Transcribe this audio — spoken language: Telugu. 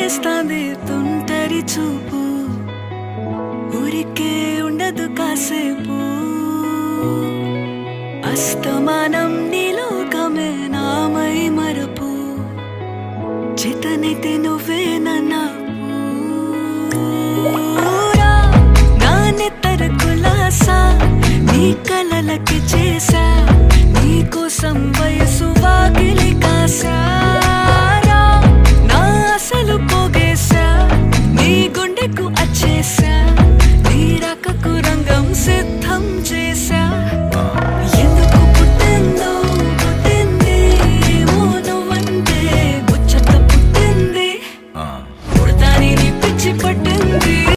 చేస్తాంది తుంటరి చూపు ఊరికే ఉండదు కాసేపు అస్తమానం నీలోకమే నామై మరపు చేతనైతే నువ్వే నాన్నెత్తర కులాసా నీ కలలకి చేసా నీ కోసం వయసు వాకిలి కాసా నా అసలు పోగేసా నీ గుండెకు అచ్చేసా